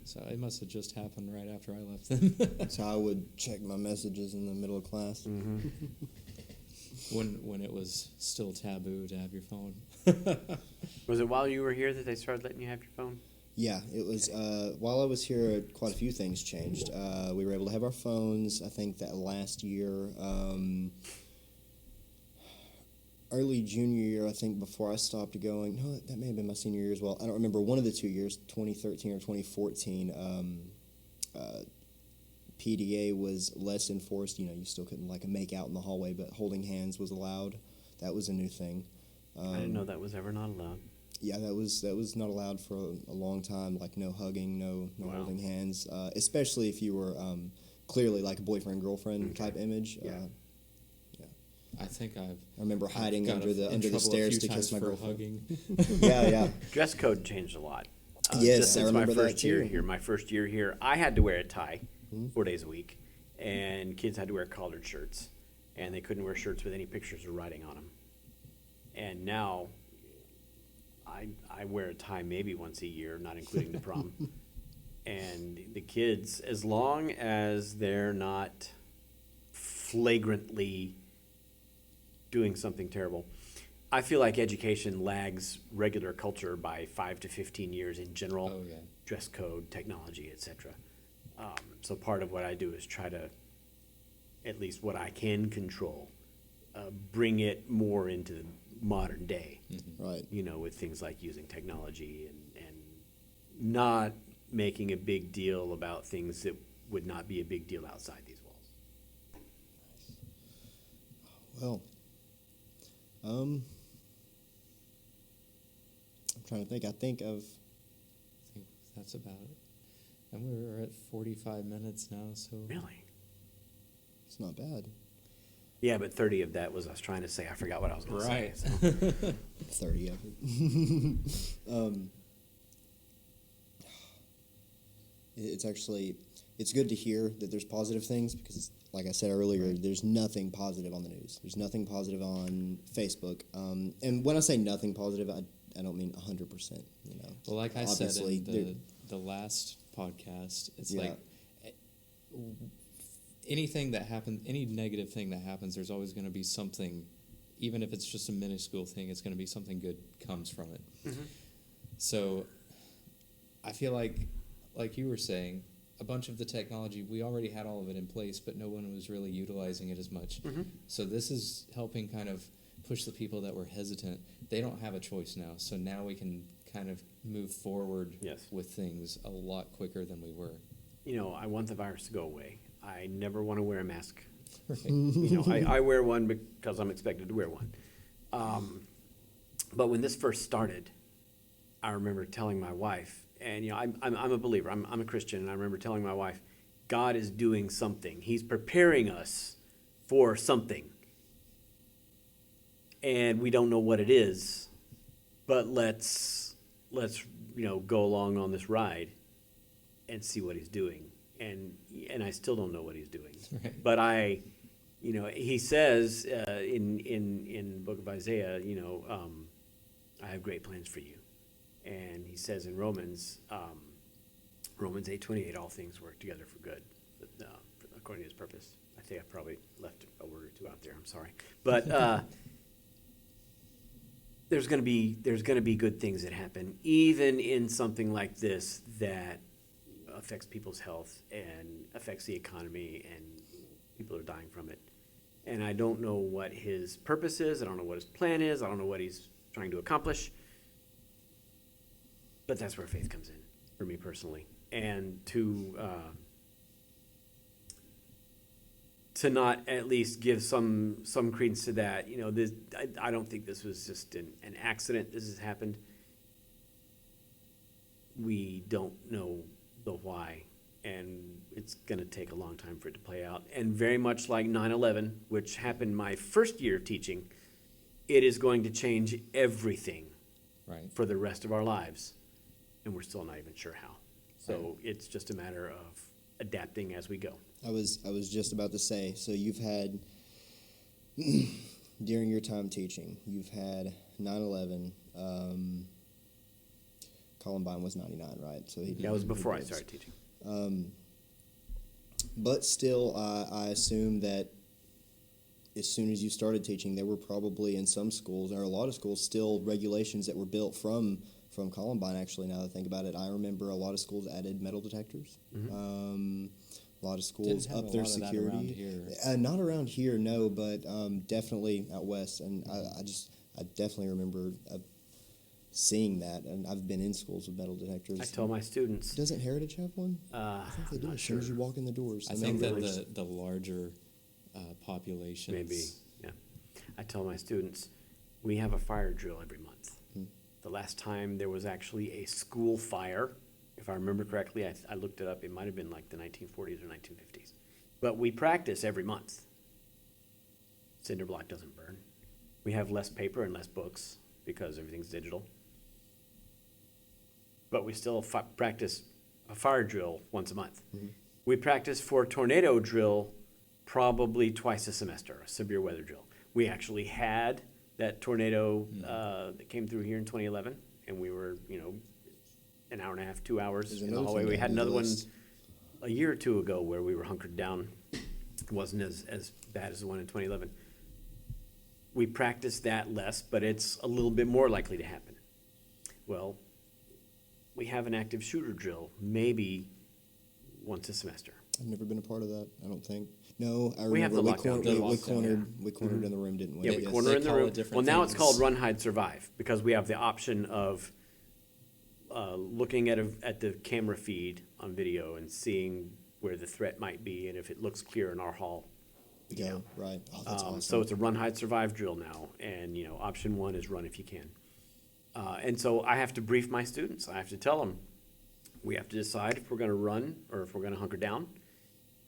So it must have just happened right after I left then. So I would check my messages in the middle of class. Mm-hmm. when it was still taboo to have your phone. Was it while you were here that they started letting you have your phone? Yeah, it was. While I was here, quite a few things changed. We were able to have our phones. I think that last year, early junior year, I think before I stopped going. No, that may have been my senior year as well. I don't remember, one of the 2 years, 2013 or 2014. PDA was less enforced. You still couldn't make out in the hallway, but holding hands was allowed. That was a new thing. I didn't know that was ever not allowed. Yeah, that was not allowed for a long time. No hugging, no Wow. holding hands, especially if you were clearly like a boyfriend girlfriend type image. Yeah. I think I remember hiding got under the stairs to kiss my for girlfriend. hugging. Yeah. Dress code changed a lot. Yes, just I since remember my that first year too. here. My first year here, I had to wear a tie Mm-hmm. 4 days a week, and kids had to wear collared shirts, and they couldn't wear shirts with any pictures or writing on them. And now, I wear a tie maybe once a year, not including the prom. And the kids, as long as they're not flagrantly doing something terrible, I feel like education lags regular culture by 5 to 15 years in general. Oh, yeah. Dress code, technology, etc. So part of what I do is try to, at least what I can control, bring it more into the modern day. Mm-hmm. Right. With things like using technology and not making a big deal about things that would not be a big deal outside these walls. Well, I'm trying to think. I think That's about it. And we're at 45 minutes now, so Really? it's not bad. Yeah, but 30 of that was us trying to say. I forgot what I was going to right. say. So. 30 of it. It's good to hear that there's positive things, because, like I said earlier, there's nothing positive on the news. There's nothing positive on Facebook. And when I say nothing positive, I don't mean 100%. Well, like I Obviously, said in the last podcast, it's Yeah. anything that happens, any negative thing that happens, there's always going to be something, even if it's just a minuscule thing, it's going to be something good comes from it. Mm-hmm. So I feel like you were saying, a bunch of the technology, we already had all of it in place, but no one was really utilizing it as much. Mm-hmm. So this is helping kind of push the people that were hesitant. They don't have a choice now, so now we can kind of move forward Yes. with things a lot quicker than we were. I want the virus to go away. I never want to wear a mask. Right. I wear one because I'm expected to wear one. But when this first started, I remember telling my wife, and I'm a believer. I'm a Christian, and I remember telling my wife, God is doing something. He's preparing us for something, and we don't know what it is. But let's go along on this ride and see what he's doing. And I still don't know what he's doing. Right. But he says in the book of Isaiah, I have great plans for you. And he says in Romans 8:28, all things work together for good, according to his purpose. I think I probably left a word or two out there, I'm sorry. But there's gonna be good things that happen, even in something like this that affects people's health and affects the economy, and people are dying from it. And I don't know what his purpose is, I don't know what his plan is, I don't know what he's trying to accomplish. But that's where faith comes in, for me personally. And to not at least give some credence to that, you know, this, I don't think this was just an accident. This has happened. We don't know the why, and it's going to take a long time for it to play out. And very much like 9/11, which happened my first year of teaching, it is going to change everything Right. for the rest of our lives, and we're still not even sure how. So it's just a matter of adapting as we go. I was just about to say, so you've had, during your time teaching, you've had 9/11, Columbine was 99, right? So That was before I started teaching. But still, I assume that as soon as you started teaching, there were probably in some schools, or a lot of schools, still regulations that were built from Columbine, actually, now that I think about it. I remember a lot of schools added metal detectors. A lot of schools Didn't have up a their lot of that security. around here. Not around here, no, but definitely out west. And I definitely remember seeing that. And I've been in schools with metal detectors. I tell my students, Doesn't Heritage have one? I think they do. not As soon as sure. you walk in the doors. I the think metal that detectors. the larger populations. maybe, yeah. I tell my students, we have a fire drill every month. The last time there was actually a school fire, if I remember correctly, I looked it up, it might have been like the 1940s or 1950s. But we practice every month. Cinder block doesn't burn. We have less paper and less books because everything's digital. But we still practice a fire drill once a month. We practice for tornado drill probably twice a semester, a severe weather drill. We actually had that tornado that came through here in 2011, and we were, you know, an hour and a half, 2 hours There's in the another hallway. thing We to had add to the another one list. a year or two ago where we were hunkered down. It wasn't as bad as the one in 2011. We practice that less, but it's a little bit more likely to happen. Well, we have an active shooter drill maybe once a semester. I've never been a part of that, I don't think. No, I remember We have the lockdown drill. we cornered in the room, didn't we? Yeah, we Yes. corner They in the call it room. different Well, now it's things. called run, hide, survive, because we have the option of looking at the camera feed on video and seeing where the threat might be, and if it looks clear in our hall, we get Go, out. right. Oh, that's awesome. So it's a run, hide, survive drill now, and, you know, option one is run if you can. And so I have to brief my students. I have to tell them, we have to decide if we're gonna run or if we're gonna hunker down.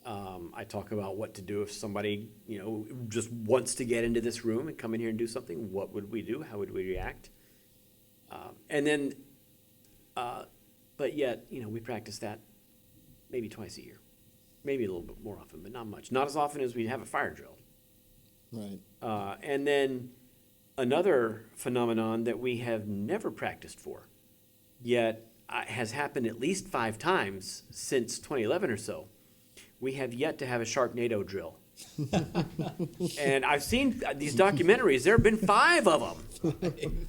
I talk about what to do if somebody, you know, just wants to get into this room and come in here and do something. What would we do? How would we react? And then, but yet, you know, we practice that maybe twice a year, maybe a little bit more often, but not much. Not as often as we have a fire drill. Right. And then another phenomenon that we have never practiced for, yet has happened at least 5 times since 2011 or so. We have yet to have a Sharknado drill. And I've seen these documentaries. There have been 5 of them.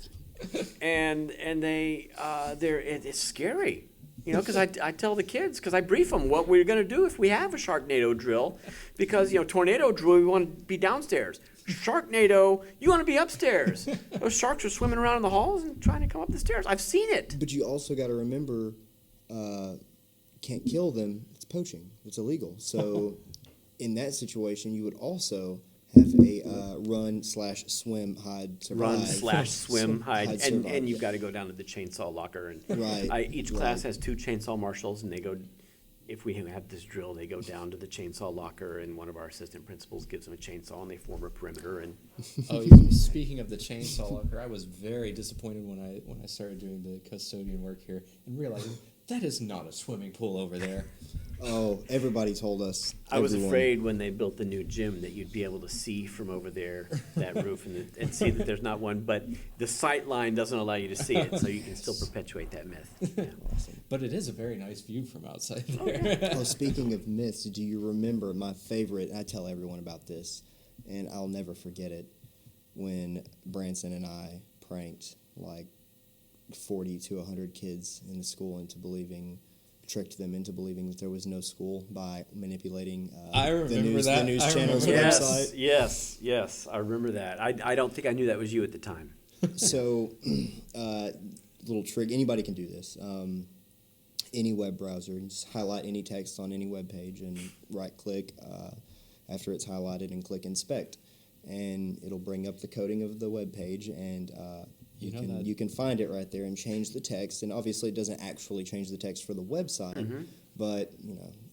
And it's scary. You know, because I tell the kids, because I brief them what we're going to do if we have a Sharknado drill. Because, you know, tornado drill, we want to be downstairs. Sharknado, you want to be upstairs. Those sharks are swimming around in the halls and trying to come up the stairs. I've seen it. But you also got to remember, can't kill them. It's poaching. It's illegal. So in that situation, you would also have a run/swim, hide, survive. Run/swim, hide, survive. and you've got to go down to the chainsaw locker. And Right, each class has 2 chainsaw marshals, and they go. If we have this drill, they go down to the chainsaw locker, and one of our assistant principals gives them a chainsaw, and they form a perimeter. And Oh, speaking of the chainsaw locker, I was very disappointed when I started doing the custodian work here and realizing that is not a swimming pool over there. Oh, everybody told us. I was everyone. afraid when they built the new gym that you'd be able to see from over there, that roof, and see that there's not one, but the sight line doesn't allow you to see it, so you can still perpetuate that myth. Yeah. Awesome. But it is a very nice view from outside there. Oh, speaking of myths, do you remember my favorite? And I tell everyone about this, and I'll never forget it. When Branson and I pranked like 40 to 100 kids in the school tricked them into believing that there was no school by manipulating I remember the news I channel's remember that. website. Yes, I remember that. I don't think I knew that was you at the time. So, little trick. Anybody can do this. Any web browser, just highlight any text on any web page and right-click after it's highlighted and click Inspect, and it'll bring up the coding of the web page, and you can find it right there and change the text. And obviously, it doesn't actually change the text for the website, but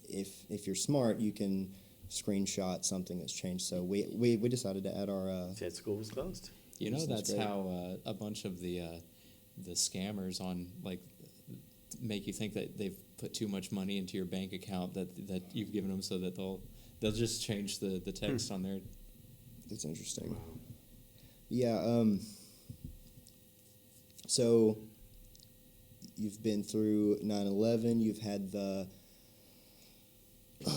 if you're smart, you can screenshot something that's changed. So we decided to add our. Said school was closed. That's great. how a bunch of the scammers on make you think that they've put too much money into your bank account that you've given them, so that they'll just change the text on there. That's interesting. Yeah. So you've been through 9/11. You've had the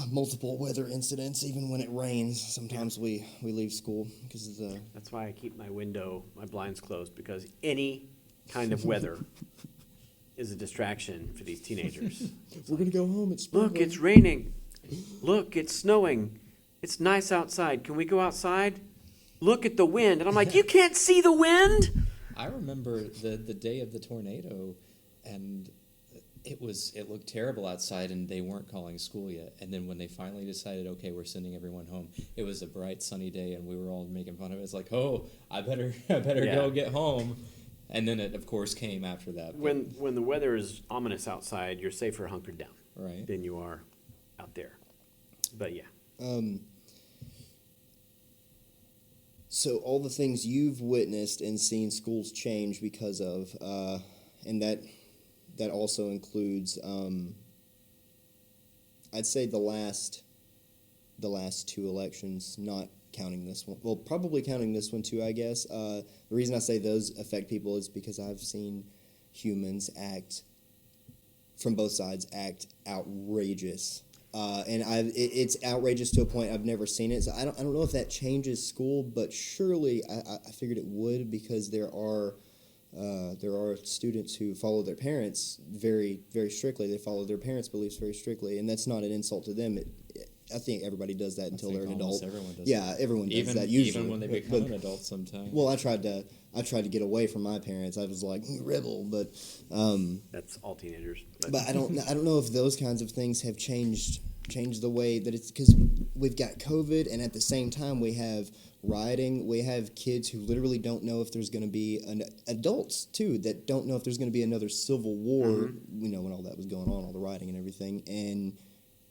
multiple weather incidents. Even when it rains, sometimes we leave school because of the. That's why I keep my blinds closed, because any kind of weather is a distraction for these teenagers. We're gonna go home. It's Look, it's raining. Look, it's snowing. It's nice outside. Can we go outside? Look at the wind. And I'm like, you can't see the wind? I remember the day of the tornado, and it looked terrible outside, and they weren't calling school yet. And then when they finally decided, okay, we're sending everyone home, it was a bright sunny day, and we were all making fun of it. It's like, oh, I better go get home. And then it, of course, came after that. When the weather is ominous outside, you're safer hunkered down Right. than you are out there. But yeah. So all the things you've witnessed and seen schools change because of, and that also includes, I'd say the last two elections, not counting this one. Well, probably counting this one too, I guess. The reason I say those affect people is because I've seen humans from both sides act outrageous. And it's outrageous to a point I've never seen it. So I don't know if that changes school, but surely I figured it would, because there are students who follow their parents very, very strictly. They follow their parents' beliefs very strictly, and that's not an insult to them. I think everybody does that until they're an adult. Everyone does. Yeah, everyone does that usually. Even when they become an adult, sometimes. Well, I tried to get away from my parents. I was like rebel, but That's all teenagers. but I don't know if those kinds of things have changed the way that it's, because we've got COVID, and at the same time we have rioting. We have kids who literally don't know if there's going to be adults too that don't know if there's going to be another civil war. When all that was going on, all the rioting and everything, and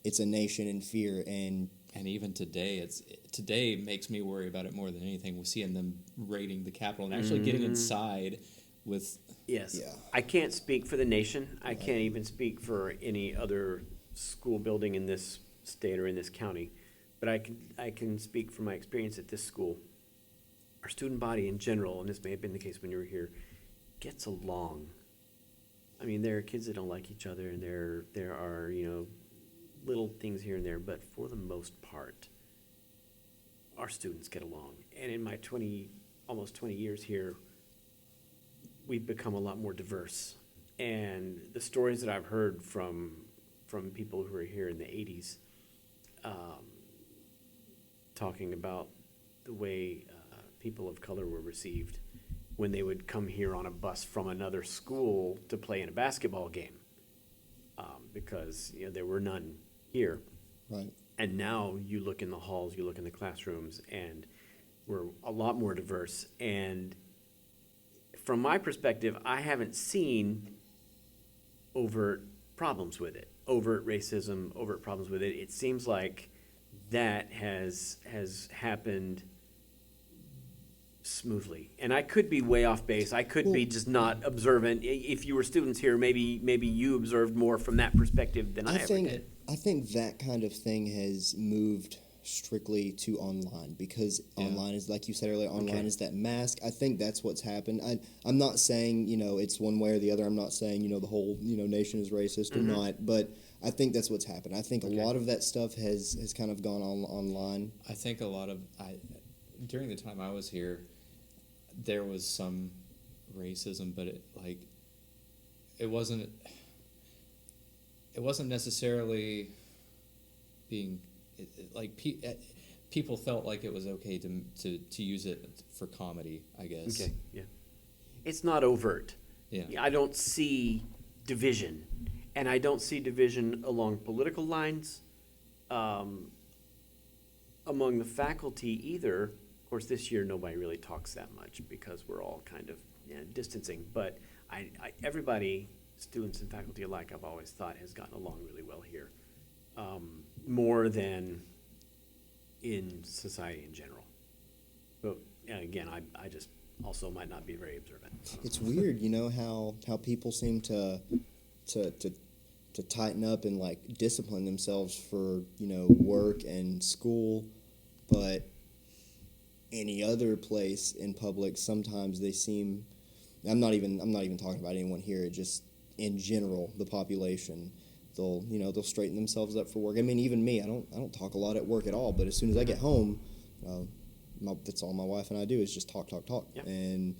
it's a nation in fear. And even today makes me worry about it more than anything. We're seeing them raiding the Capitol and actually getting inside with. Yes. Yeah. I can't speak for the nation. I can't even speak for any other school building in this state or in this county. But I can speak from my experience at this school. Our student body in general, and this may have been the case when you were here, gets along. I mean, there are kids that don't like each other, and there are, little things here and there, but for the most part, our students get along. And in my almost 20 years here, we've become a lot more diverse. And the stories that I've heard from people who were here in the 80s, talking about the way people of color were received when they would come here on a bus from another school to play in a basketball game, because there were none here. right. And now you look in the halls, you look in the classrooms, and we're a lot more diverse. And from my perspective, I haven't seen overt problems with it, overt racism, overt problems with it. It seems like that has happened smoothly. And I could be way off base. I could be just not observant. If you were students here, maybe you observed more from that perspective than I ever did. I think that kind of thing has moved strictly to online because online is, like you said earlier, online is that mask. I think that's what's happened. I'm not saying, it's one way or the other. I'm not saying, the whole, nation is racist or not, but I think that's what's happened. I think a lot of that stuff has kind of gone on online. I think a lot of, during the time I was here, there was some racism, but it wasn't necessarily being people felt like it was okay to use it for comedy, I guess. Okay, yeah. It's not overt. Yeah. I don't see division, and I don't see division along political lines, among the faculty either. Of course, this year nobody really talks that much because we're all kind of distancing. But everybody, students and faculty alike, I've always thought has gotten along really well here, more than in society in general. But again, I just also might not be very observant. It's weird, how people seem to tighten up and discipline themselves for work and school, but any other place in public, sometimes they seem. I'm not even talking about anyone here. Just in general, the population, they'll straighten themselves up for work. I mean, even me, I don't talk a lot at work at all. But as soon as I get home, that's all my wife and I do is just talk, Yep. and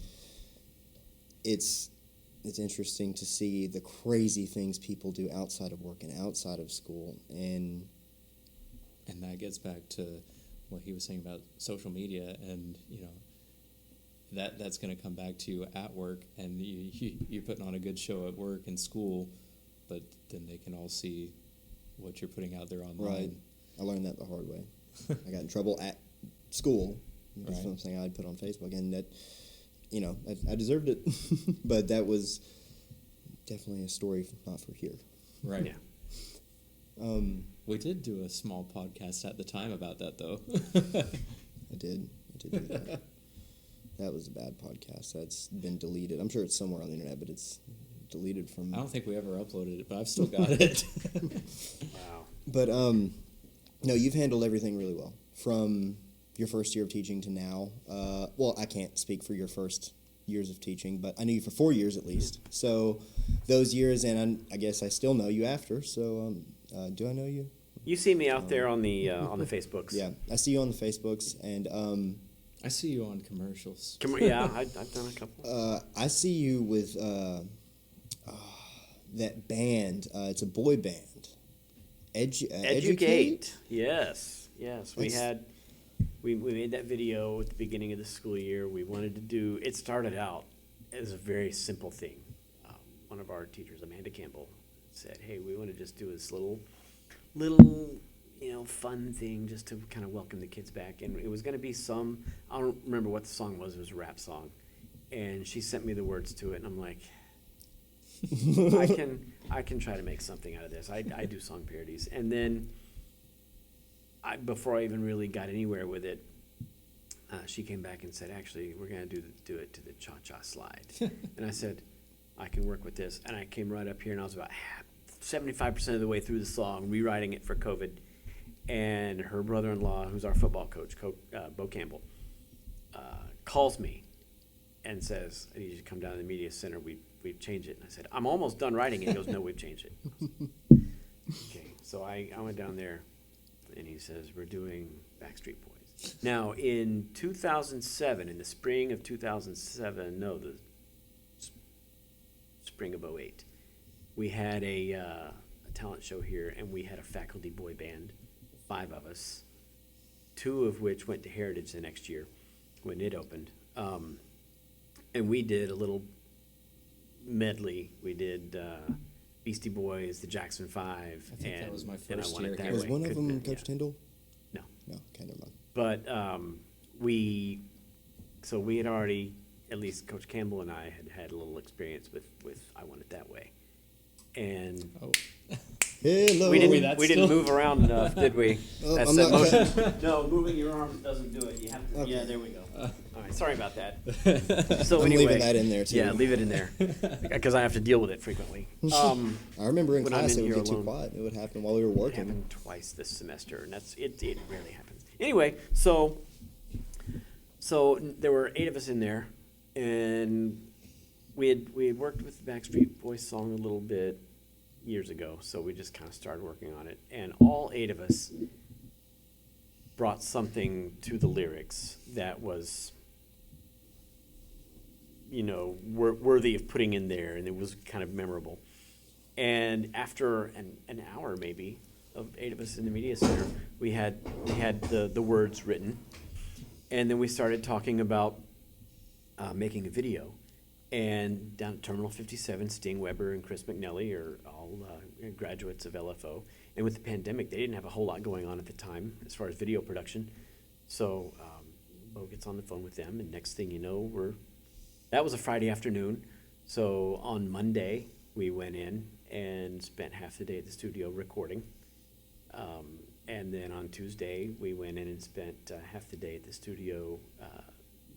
it's interesting to see the crazy things people do outside of work and outside of school, and that gets back to what he was saying about social media, and that's going to come back to you at work, and you're putting on a good show at work and school, but then they can all see what you're putting out there online. Right. I learned that the hard way. I got in trouble at school for something I'd put on Facebook, and that, I deserved it, but that was definitely a story not for here. Right. Yeah. We did do a small podcast at the time about that, though. I did do that. That was a bad podcast. That's been deleted. I'm sure it's somewhere on the internet, but it's deleted from. I don't think we ever uploaded it, but I've still got it. Wow. But no, you've handled everything really well from your first year of teaching to now. Well, I can't speak for your first years of teaching, but I knew you for 4 years at least. So those years, and I guess I still know you after. So do I know you? You see me out there on the Facebooks. Yeah, I see you on the Facebooks, and I see you on commercials. Yeah, I've done a couple. I see you with that band. It's a boy band. Educate? Yes. We made that video at the beginning of the school year. We wanted to do. It started out as a very simple thing. One of our teachers, Amanda Campbell, said, "Hey, we want to just do this little, fun thing just to kind of welcome the kids back." And it was going to be I don't remember what the song was. It was a rap song, and she sent me the words to it, and I'm like, I can try to make something out of this. I do song parodies, and then before I even really got anywhere with it, she came back and said, "Actually, we're going to do it to the cha-cha slide." And I said, "I can work with this." And I came right up here, and I was about 75% of the way through the song, rewriting it for COVID. And her brother-in-law, who's our football coach, Bo Campbell, calls me and says, "I need you to come down to the media center. We've changed it." And I said, "I'm almost done writing it." He goes, "No, we've changed it." Okay, so I went down there, and he says, "We're doing Backstreet Boys." Now, in 2007, in the spring of 2007, no, the spring of 08, we had a talent show here, and we had a faculty boy band, 5 of us, 2 of which went to Heritage the next year when it opened. And we did a little medley. We did Beastie Boys, the Jackson 5. I think that was my and I first won it year that here. Was way. one of Could've them been, Coach yeah. Tyndall? No. No, okay, never mind. But so we had already, at least Coach Campbell and I had a little experience with I Want It That Way. And Oh. Hello. We didn't. that's We didn't still- move around enough, did we? Oh, That's I'm that not- motion. No, moving your arms doesn't do it. You have to. Okay. Yeah, there we go. All right, sorry about that. So I'm anyway, leaving that in there, too. Yeah, leave it in there because I have to deal with it frequently. I remember in when I'm class in it would here get too alone. quiet. It would happen while we were It working. happened twice this semester, and that's it. It rarely happens. Anyway, so there were 8 of us in there, and we had worked with the Backstreet Boys song a little bit years ago, so we just kind of started working on it, and all 8 of us brought something to the lyrics that was, worthy of putting in there, and it was kind of memorable. And after an hour maybe of 8 of us in the media center, we had the words written, and then we started talking about making a video. And down at Terminal 57, Sting Weber and Chris McNelly are all graduates of LFO. And with the pandemic, they didn't have a whole lot going on at the time as far as video production. So Bo gets on the phone with them, and next thing you know, that was a Friday afternoon. So on Monday, we went in and spent half the day at the studio recording. And then on Tuesday, we went in and spent half the day at the studio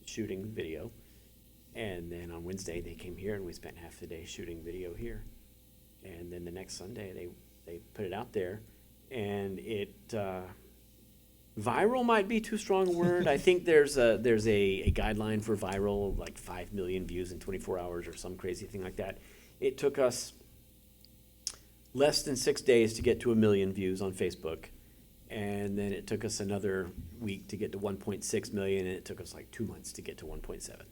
shooting video. And then on Wednesday, they came here, and we spent half the day shooting video here. And then the next Sunday, they put it out there, and it viral might be too strong a word. I think there's a guideline for viral, like 5 million views in 24 hours or some crazy thing like that. It took us less than 6 days to get to 1 million views on Facebook. And then it took us another week to get to 1.6 million, and it took us like 2 months to get to 1.7.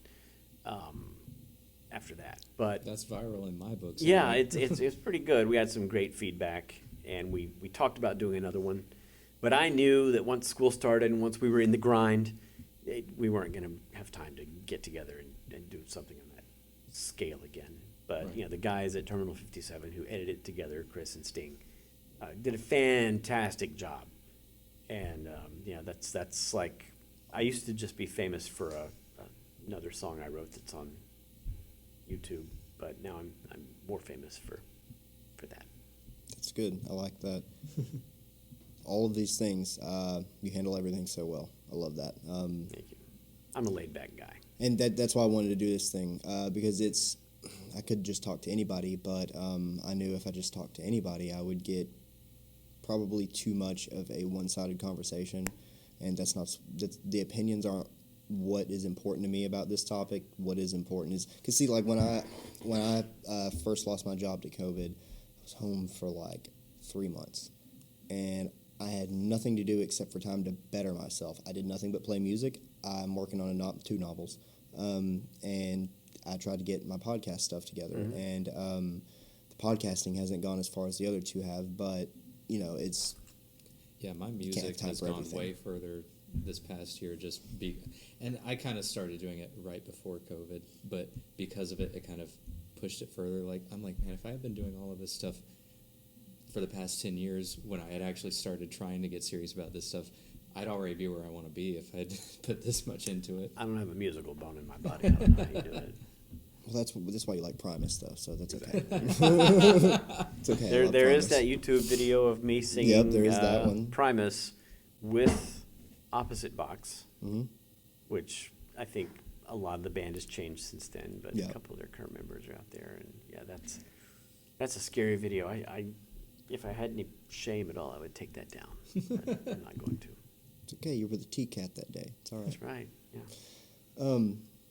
After that, but That's viral in my books. yeah, it's pretty good. We had some great feedback, and we talked about doing another one, but I knew that once school started and once we were in the grind, we weren't going to have time to get together and do something on that scale again. But Right. the guys at Terminal 57 who edited it together, Chris and Sting, did a fantastic job, and that's like, I used to just be famous for another song I wrote that's on YouTube, but now I'm more famous for that. That's good. I like that. All of these things, you handle everything so well. I love that. Thank you. I'm a laid back guy. And that's why I wanted to do this thing, because I could just talk to anybody, but I knew if I just talked to anybody, I would get probably too much of a one-sided conversation, and the opinions aren't what is important to me about this topic. What is important is, because see, like when I first lost my job to COVID, I was home for like 3 months, and I had nothing to do except for time to better myself. I did nothing but play music. I'm working on 2 novels, and I tried to get my podcast stuff together, and the podcasting hasn't gone as far as the other 2 have, but it's Yeah, my have music time has for gone everything. way further this past year, and I kind of started doing it right before COVID, but because of it, it kind of pushed it further. Like, I'm like, man, if I had been doing all of this stuff for the past 10 years, when I had actually started trying to get serious about this stuff, I'd already be where I want to be if I'd put this much into it. I don't have a musical bone in my body. I don't know how you do it. Well, that's why you like Primus stuff, so that's okay. It's okay. I There love is Primus. that YouTube video of me singing Yep, there is that one. Primus with Opposite Box, Mhm. which I think a lot of the band has changed since then, but Yeah. a couple of their current members are out there, and yeah, that's a scary video. I if I had any shame at all, I would take that down. But I'm not going to. It's okay. You were the T-Cat that day. It's all right. That's right. Yeah.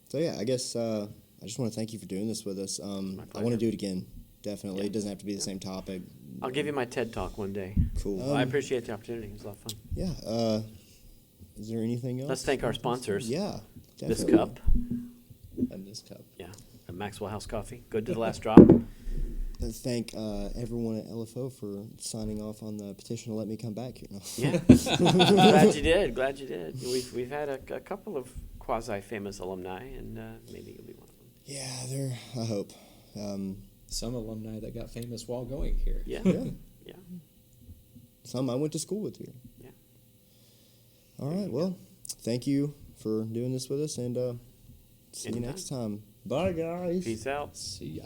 So yeah, I guess I just want to thank you for doing this with us. I want pleasure. to do it again. Definitely. Yeah. It doesn't have to be the same topic. I'll give you my TED Talk one day. Cool. I appreciate the opportunity. It was a lot of fun. Yeah. Is there anything else? Let's thank our sponsors. Yeah. This definitely. cup, And this cup. yeah, a Maxwell House Coffee. Good to the last drop. Let's thank everyone at LFO for signing off on the petition to let me come back here. No. Yeah, glad you did. Glad you did. We've had a couple of quasi-famous alumni, and maybe you'll be one of them. Yeah, I hope. Some alumni that got famous while going here. Yeah, Yeah. yeah, Some I went to school with here. yeah. All right. Well, thank you for doing this with us, and see you Anytime. next time. Bye, guys. Peace out. See ya.